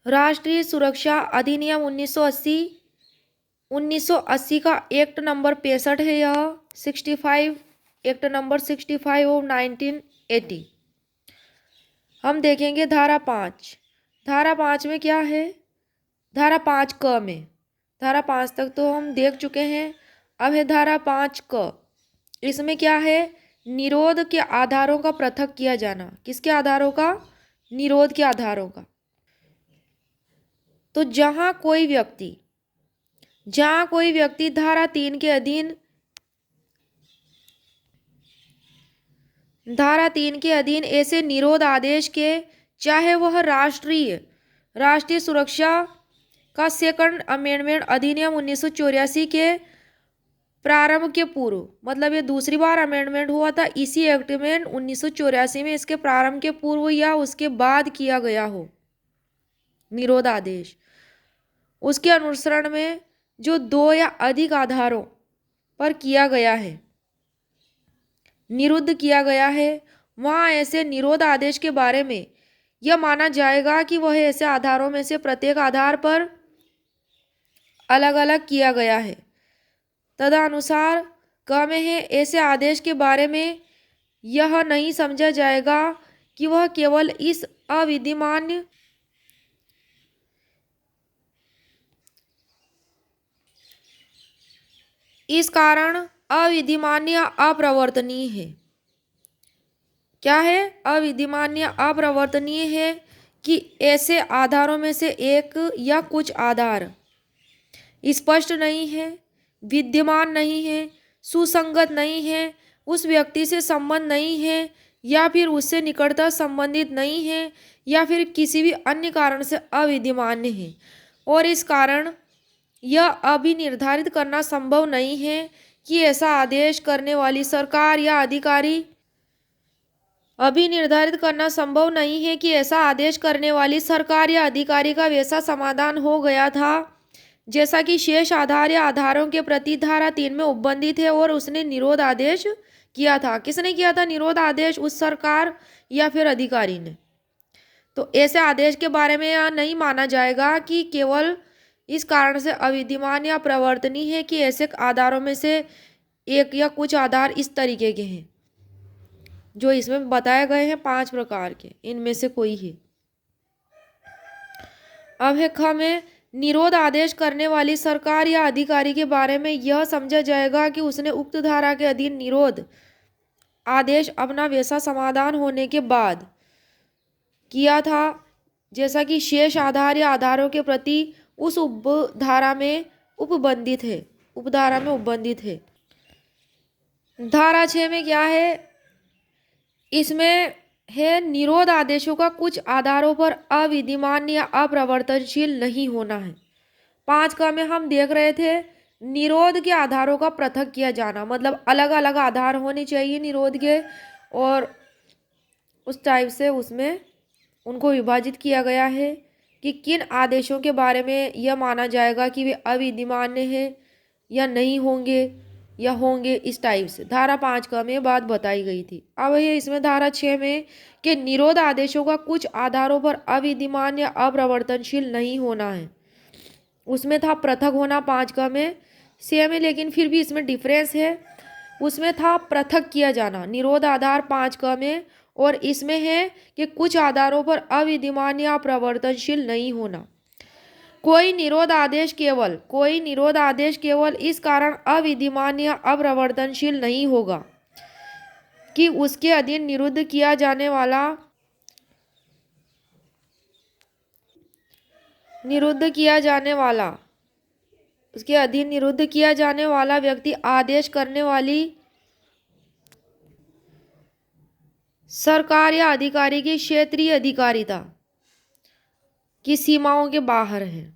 राष्ट्रीय सुरक्षा अधिनियम 1980, 1980 का एक्ट नंबर 65 है यह 65, एक्ट नंबर 65 ऑफ 1980। हम देखेंगे धारा 5। धारा 5 में क्या है? धारा 5 क में, धारा 5 तक तो हम देख चुके हैं। अब है धारा 5 क। इसमें क्या है? निरोध के आधारों का पृथक किया जाना। किसके आधारों का? निरोध के आधारों का। तो जहां कोई व्यक्ति धारा 3 के अधीन, धारा 3 के अधीन ऐसे निरोध आदेश के, चाहे वह राष्ट्रीय सुरक्षा का सेकंड अमेंडमेंट अधिनियम 1984 के प्रारंभ के पूर्व, मतलब ये दूसरी बार अमेंडमेंट हुआ था इसी एक्ट में 1984 में, इसके प्रारंभ के पूर्व या उसके बाद किया गया हो निरोध आदेश, उसके अनुसरण में जो 2 या अधिक आधारों पर किया गया है, निरुद्ध किया गया है, वहाँ ऐसे निरोध आदेश के बारे में यह माना जाएगा कि वह ऐसे आधारों में से प्रत्येक आधार पर अलग अलग किया गया है। तदनुसार क में है ऐसे आदेश के बारे में यह नहीं समझा जाएगा कि वह केवल इस कारण अविधिमान्य या अप्रवर्तनीय है। क्या है? अविधिमान्य या अप्रवर्तनीय है कि ऐसे आधारों में से एक या कुछ आधार स्पष्ट नहीं है, विद्यमान नहीं है, सुसंगत नहीं है, उस व्यक्ति से संबंध नहीं है, या फिर उससे निकटता संबंधित नहीं है, या फिर किसी भी अन्य कारण से अविद्यमान है, और इस कारण यह अभी निर्धारित करना संभव नहीं है कि ऐसा आदेश करने वाली सरकार या अधिकारी अभी निर्धारित करना संभव नहीं है कि ऐसा आदेश करने वाली सरकार या अधिकारी का वैसा समाधान हो गया था जैसा कि शेष आधार या आधारों के प्रति धारा 3 में उपबंधित है और उसने निरोध आदेश किया था। किसने किया था निरोध आदेश? उस सरकार या फिर अधिकारी ने। तो ऐसे आदेश के बारे में यह नहीं माना जाएगा कि केवल इस कारण से अविद्यमान या प्रवर्तनीय है कि ऐसे आधारों में से एक या कुछ आधार इस तरीके के हैं जो इसमें बताए गए हैं 5 प्रकार के, इनमें से कोई है। अब है ख में, निरोध आदेश करने वाली सरकार या अधिकारी के बारे में यह समझा जाएगा कि उसने उक्त धारा के अधीन निरोध आदेश अपना वैसा समाधान होने के बाद किया था जैसा कि शेष आधार या आधारों के प्रति उस उपधारा में उपबंधित है। धारा 6 में क्या है? इसमें है निरोध आदेशों का कुछ आधारों पर अविद्यमान या अप्रवर्तनशील नहीं होना है। 5 का में हम देख रहे थे निरोध के आधारों का पृथक किया जाना, मतलब अलग अलग आधार होने चाहिए निरोध के, और उस टाइप से उसमें उनको विभाजित किया गया है कि किन आदेशों के बारे में यह माना जाएगा कि वे अविद्यमान है या नहीं होंगे या होंगे, इस टाइप से धारा 5 का में बात बताई गई थी। अब ये इसमें धारा 6 में कि निरोध आदेशों का कुछ आधारों पर अविद्यमान या अप्रवर्तनशील नहीं होना है, उसमें था पृथक होना 5 का में, 6 में लेकिन फिर भी इसमें डिफरेंस है, उसमें था पृथक किया जाना निरोध आधार 5 का में, और इसमें है कि कुछ आधारों पर अविद्यमान या प्रवर्तनशील नहीं होना। कोई निरोध आदेश केवल इस कारण अविद्यमान या अप्रवर्तनशील नहीं होगा कि उसके अधीन निरुद्ध किया जाने वाला व्यक्ति आदेश करने वाली सरकार या अधिकारी की क्षेत्रीय अधिकारिता की सीमाओं के बाहर है,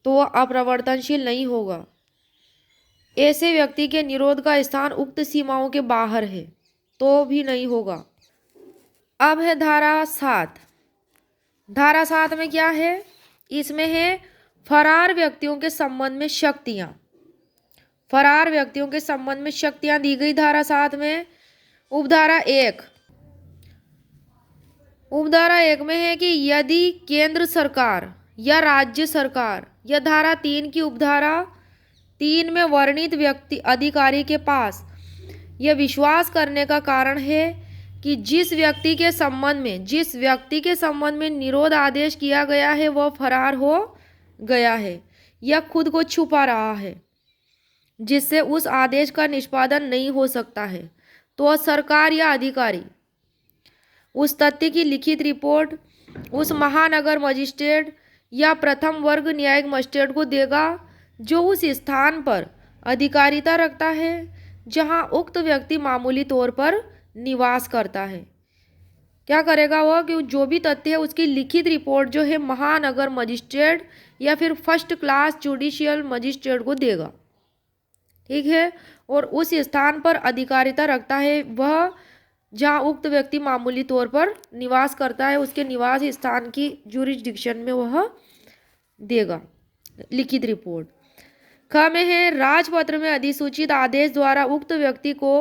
तो वह अप्रवर्तनशील नहीं होगा। ऐसे व्यक्ति के निरोध का स्थान उक्त सीमाओं के बाहर है तो भी नहीं होगा। अब है धारा 7। धारा 7 में क्या है? इसमें है फरार व्यक्तियों के संबंध में शक्तियां दी गई धारा 7 में। उपधारा 1, उपधारा 1 में है कि यदि केंद्र सरकार या राज्य सरकार या धारा 3 की उपधारा 3 में वर्णित व्यक्ति अधिकारी के पास यह विश्वास करने का कारण है कि जिस व्यक्ति के संबंध में निरोध आदेश किया गया है वह फरार हो गया है या खुद को छुपा रहा है, जिससे उस आदेश का निष्पादन नहीं हो सकता है, तो सरकार या अधिकारी उस तथ्य की लिखित रिपोर्ट उस महानगर मजिस्ट्रेट या प्रथम वर्ग न्यायिक मजिस्ट्रेट को देगा जो उस स्थान पर अधिकारिता रखता है जहां उक्त व्यक्ति मामूली तौर पर निवास करता है। क्या करेगा वह कि जो भी तथ्य है उसकी लिखित रिपोर्ट जो है महानगर मजिस्ट्रेट या फिर फर्स्ट क्लास जुडिशियल मजिस्ट्रेट को देगा। ठीक है, और उस स्थान पर अधिकारिता रखता है वह जहाँ उक्त व्यक्ति मामूली तौर पर निवास करता है, उसके निवास स्थान की जुरिस्डिक्शन में वह देगा लिखित रिपोर्ट। ख में है राजपत्र में अधिसूचित आदेश द्वारा उक्त व्यक्ति को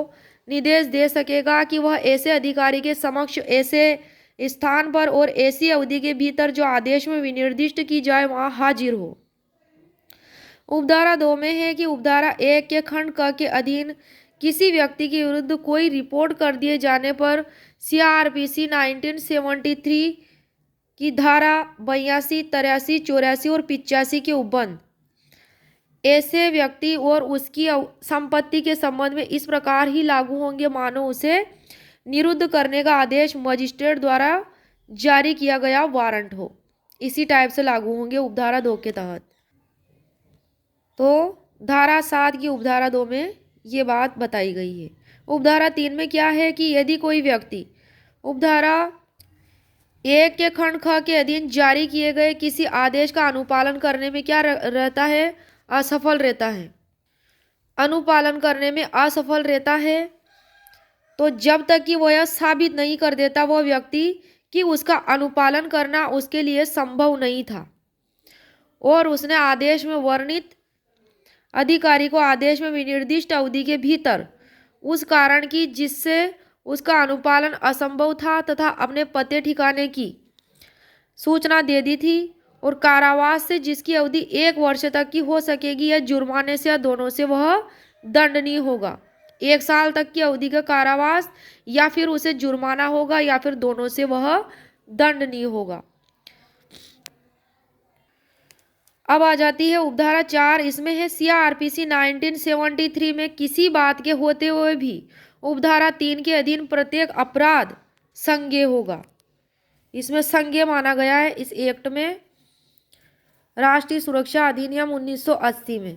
निर्देश दे सकेगा कि वह ऐसे अधिकारी के समक्ष ऐसे स्थान पर और ऐसी अवधि के भीतर जो आदेश में विनिर्दिष्ट की जाए वहां हाजिर हो। उपधारा 2 में है कि उपधारा 1 के खंड क के अधीन किसी व्यक्ति के विरुद्ध कोई रिपोर्ट कर दिए जाने पर CRPC 1973 की धारा 82, 83, 84 और 85 के उपबंध ऐसे व्यक्ति और उसकी संपत्ति के संबंध में इस प्रकार ही लागू होंगे मानो उसे निरुद्ध करने का आदेश मजिस्ट्रेट द्वारा जारी किया गया वारंट हो। इसी टाइप से लागू होंगे उपधारा 2 के तहत। तो धारा 7 की उपधारा 2 में ये बात बताई गई है। उपधारा 3 में क्या है कि यदि कोई व्यक्ति उपधारा 1 के खंड ख के अधीन जारी किए गए किसी आदेश का अनुपालन करने में क्या रहता है, असफल रहता है, अनुपालन करने में असफल रहता है, तो जब तक कि वह यह साबित नहीं कर देता वह व्यक्ति कि उसका अनुपालन करना उसके लिए संभव नहीं था और उसने आदेश में वर्णित अधिकारी को आदेश में विनिर्दिष्ट अवधि के भीतर उस कारण की जिससे उसका अनुपालन असंभव था तथा अपने पते ठिकाने की सूचना दे दी थी और कारावास से जिसकी अवधि 1 वर्ष तक की हो सकेगी या जुर्माने से या दोनों से वह दंडनीय होगा। 1 साल तक की अवधि का कारावास या फिर उसे जुर्माना होगा या फिर दोनों से वह दंडनीय होगा। अब आ जाती है उपधारा 4। इसमें है CRPC 1973 में किसी बात के होते हुए भी उपधारा 3 के अधीन प्रत्येक अपराध संज्ञेय होगा। इसमें संज्ञेय माना गया है इस एक्ट में, राष्ट्रीय सुरक्षा अधिनियम 1980 में।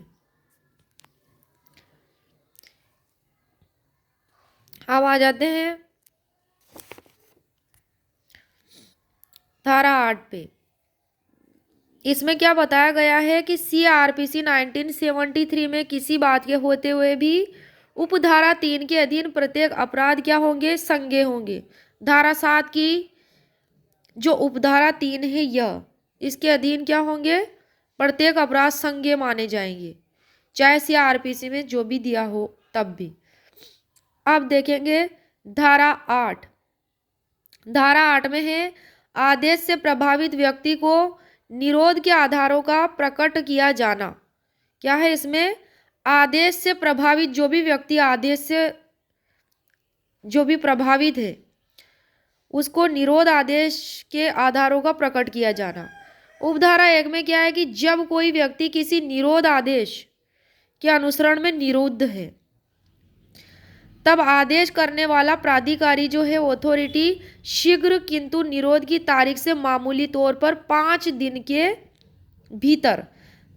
अब आ जाते हैं धारा 8 पे। इसमें क्या बताया गया है कि CRPC 1973 में किसी बात के होते हुए भी उपधारा 3 के अधीन प्रत्येक अपराध क्या होंगे, संज्ञेय होंगे। धारा 7 की जो उपधारा 3 है यह इसके अधीन क्या होंगे, प्रत्येक अपराध संज्ञेय माने जाएंगे, चाहे CRPC में जो भी दिया हो तब भी। अब देखेंगे धारा 8। धारा 8 में है आदेश से प्रभावित व्यक्ति को निरोध के आधारों का प्रकट किया जाना। क्या है इसमें, आदेश से प्रभावित जो भी व्यक्ति आदेश से जो भी प्रभावित है उसको निरोध आदेश के आधारों का प्रकट किया जाना। उपधारा 1 में क्या है कि जब कोई व्यक्ति किसी निरोध आदेश के अनुसरण में निरुद्ध है तब आदेश करने वाला प्राधिकारी जो है अथॉरिटी शीघ्र किंतु निरोध की तारीख से मामूली तौर पर 5 दिन के भीतर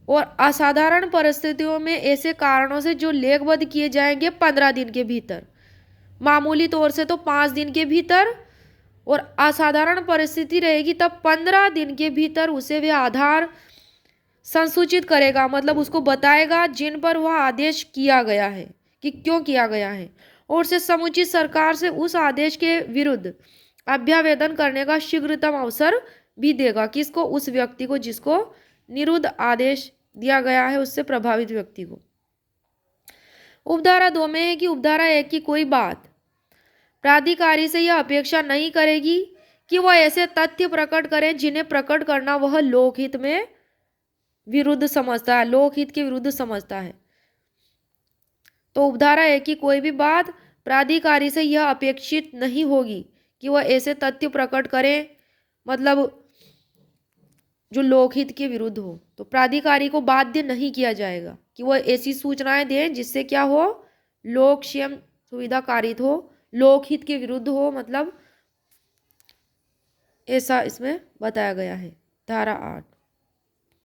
और असाधारण परिस्थितियों में ऐसे कारणों से जो लेखबद्ध किए जाएंगे 15 दिन के भीतर, मामूली तौर से तो 5 दिन के भीतर और असाधारण परिस्थिति रहेगी तब 15 दिन के भीतर उसे वह आधार संसूचित करेगा, मतलब उसको बताएगा जिन पर वह आदेश किया गया है कि क्यों किया गया है, और उसे समुचित सरकार से उस आदेश के विरुद्ध अभ्यावेदन करने का शीघ्रतम अवसर भी देगा। किसको, उस व्यक्ति को जिसको निरुद्ध आदेश दिया गया है, उससे प्रभावित व्यक्ति को। उपधारा 2 में है कि उपधारा 1 की कोई बात प्राधिकारी से यह अपेक्षा नहीं करेगी कि वह ऐसे तथ्य प्रकट करें जिन्हें प्रकट करना वह लोकहित में विरुद्ध समझता है, लोकहित के विरुद्ध समझता है। तो उपधारा है कि कोई भी बात प्राधिकारी से यह अपेक्षित नहीं होगी कि वह ऐसे तथ्य प्रकट करे, मतलब जो लोकहित के विरुद्ध हो। तो प्राधिकारी को बाध्य नहीं किया जाएगा कि वह ऐसी सूचनाएं दे जिससे क्या हो, लोक क्षेम सुविधा कारित हो, लोकहित के विरुद्ध हो, मतलब ऐसा इसमें बताया गया है धारा 8।